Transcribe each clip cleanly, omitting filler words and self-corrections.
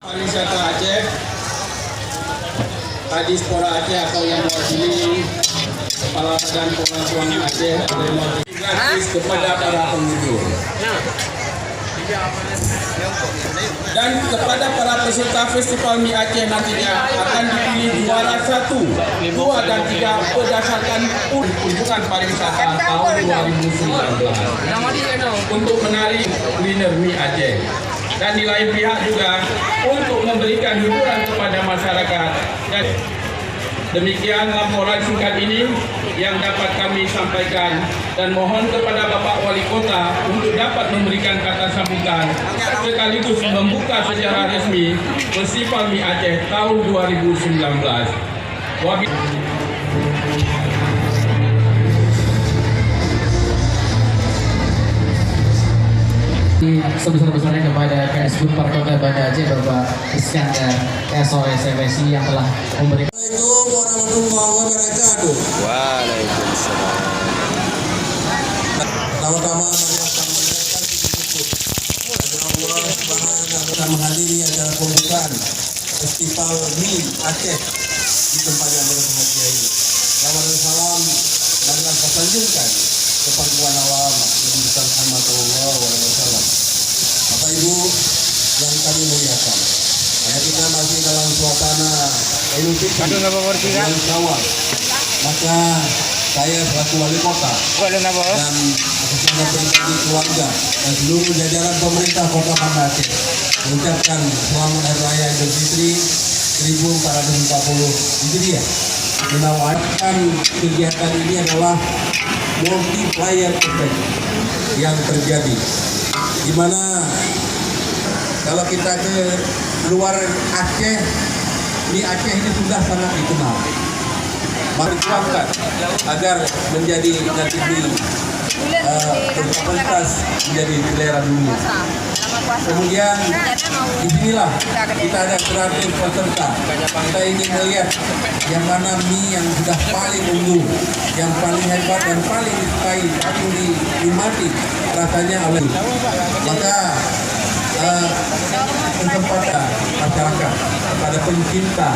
Pariwisata Aceh, Kadispora Aceh atau yang mewakili Kepala Badan Pengasuhan Aceh gratis kepada para pengunjung. Dan kepada para peserta Festival Mi Aceh nantinya akan dipilih juara 1, 2, dan 3 berdasarkan kunjungan pariwisata tahun 2019 untuk menarik kuliner Mi Aceh. Dan di lain pihak juga untuk memberikan hiburan kepada masyarakat. Dan demikian laporan singkat ini yang dapat kami sampaikan, dan mohon kepada Bapak Wali Kota untuk dapat memberikan kata sambutan sekaligus membuka secara resmi Festival Mi Aceh tahun 2019. Sebesar-besarnya kepada PSB Kota Banda Aceh Bapak Iskandar SOS FSI yang telah memberikan. Assalamualaikum warahmatullahi wabarakatuh. Waalaikumsalam. Pertama-tama Allah Subhanahu menghadiri acara pembukaan Festival Mi Aceh di tempat yang berbahagia ini. Selamat dan salam dan kita sanjungkan kepangkuan alam Nabi besar Muhammad sallallahu alaihi wasallam. Bapak Ibu yang kami muliakan, kita masih dalam suasana Idul Fitri yang awal. Maka saya selaku wali kota dan atas nama pribadi keluarga dan seluruh jajaran pemerintah Kota Banda Aceh mengucapkan selamat Hari Raya Idul Fitri 1440 Hijriah. Menawarkan kegiatan ini adalah multiplier effect yang terjadi, di mana kalau kita ke luar Aceh, Mi Aceh ini sudah sangat dikenal. Berjuangkan agar menjadi nanti berkualitas menjadi selera dunia. Kemudian disinilah kita ada kreatif peserta. Kita ingin melihat yang mana mie yang sudah paling unggul, yang paling hebat, yang paling disukai, paling dinikmati rasanya oleh. Maka kesempatan masyarakat kepada pencinta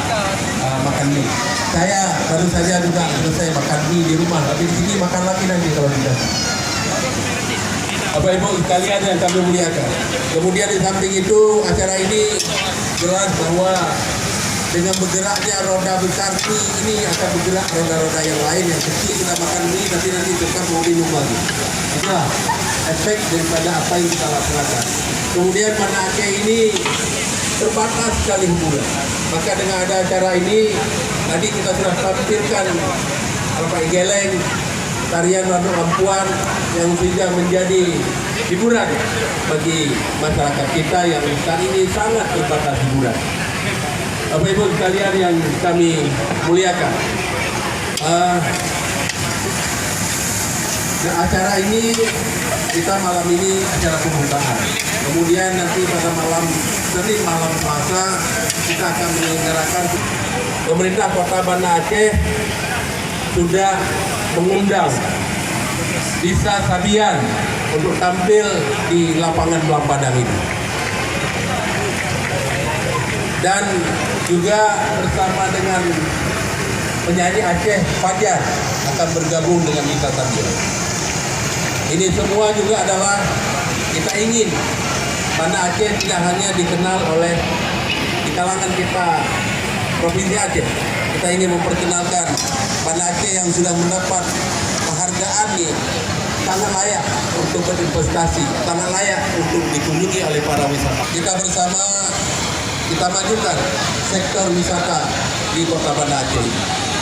makan mie. Saya baru saja juga selesai makan mie di rumah, tapi di sini makan lagi nanti kalau tidak. Bapak Ibu sekalian yang kami muliakan. Kemudian di samping itu acara ini jelas bahwa dengan bergeraknya roda besar mie ini akan bergerak roda-roda yang lain yang kecil. Kita makan mie tapi nanti tetap mau minum lagi. Itulah efek daripada apa yang kita laksanakan. Kemudian Banda Aceh ini terbatas sekali hiburan. Maka dengan ada acara ini, tadi kita sudah tampilkan Bapak Geleng, tarian lampuan yang sudah menjadi hiburan bagi masyarakat kita yang saat ini sangat terbatas hiburan. Bapak Ibu sekalian yang kami muliakan, acara ini kita malam ini acara pembukaan. Kemudian nanti pada malam Senin malam Selasa kita akan menyelenggarakan. Pemerintah Kota Banda Aceh sudah mengundang Disa Sabian untuk tampil di lapangan Belang Padang ini. Dan juga bersama dengan penyanyi Aceh Fajar akan bergabung dengan Disa Sabian. Ini semua juga adalah kita ingin Banda Aceh tidak hanya dikenal oleh di kalangan kita Provinsi Aceh. Kita ingin memperkenalkan Banda Aceh yang sudah mendapat penghargaan nih, sangat layak untuk berinvestasi, sangat layak untuk dikunjungi oleh para wisata. Kita bersama kita majukan sektor wisata di Kota Banda Aceh.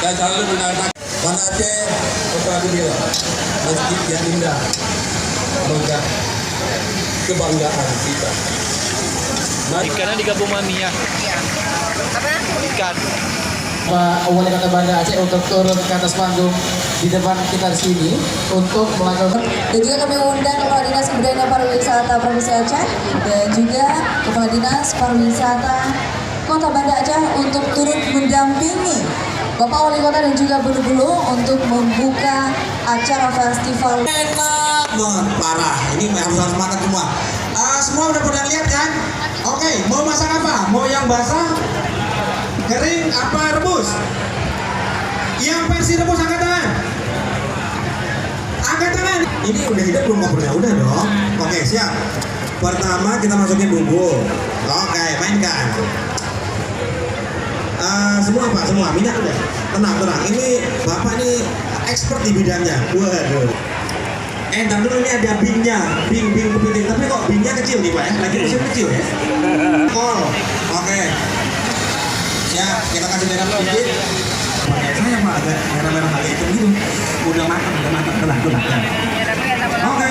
Dan selalu mengatakan Banda Aceh, Kota Gemilang, masjid yang indah, megah, kebanggaan kita. Ikannya digabung mami ya. Ikan. Pak Wali Kota Banda Aceh untuk turun ke atas panggung di depan kita di sini untuk melakukan. Dan juga kami mengundang Kepala Dinas Kebudayaan dan Pariwisata Provinsi Aceh dan juga Kepala Dinas Pariwisata Kota Banda Aceh untuk turut mendampingi Bapak Wali Kota dan juga Bulu-Bulu untuk membuka acara festival. Enak banget, parah. Ini harus semangat semua. Semua udah pada lihat kan? Oke, mau masak apa? Mau yang basah, kering, apa rebus? Yang versi rebus angkat tangan. Angkat tangan. Ini udah hidup belum kopernya? Udah dong. Oke, siap. Pertama kita masukin bumbu. Oke, mainkan. Semua apa? Semua minyak udah. Tenang. Ini bapak nih expert di bidangnya. Waduh. Ntar dulu ini ada bingnya, bing kepiting. Tapi kok bingnya kecil nih pak ya? Lagi musim kecil ya? Kol. Oke. Siap. Kita kasih merah sedikit. Pakai saya pak agak merah agak hitam gitu. Udah matang. Tenang. Oke.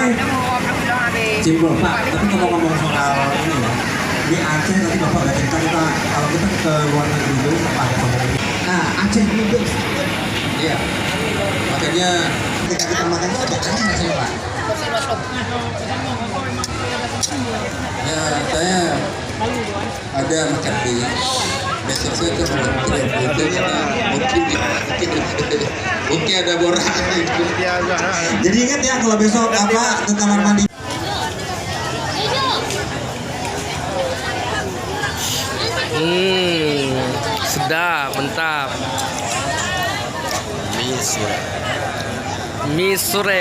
Simpel pak. Tapi kalau ngomong soal ini ya, di Aceh tadi bapak udah cerita kita kalau kita ke luar negeri dulu pakai pakai ini. Nah Aceh ini guys. Iya. Makanya ketika kita makan itu ada aneh rasanya pak. Ya, saya ada makan di besok saya ke mungkin ada borak. Jadi ingat ya kalau besok apa ke kamar mandi. Sedap, mantap. Mie sure.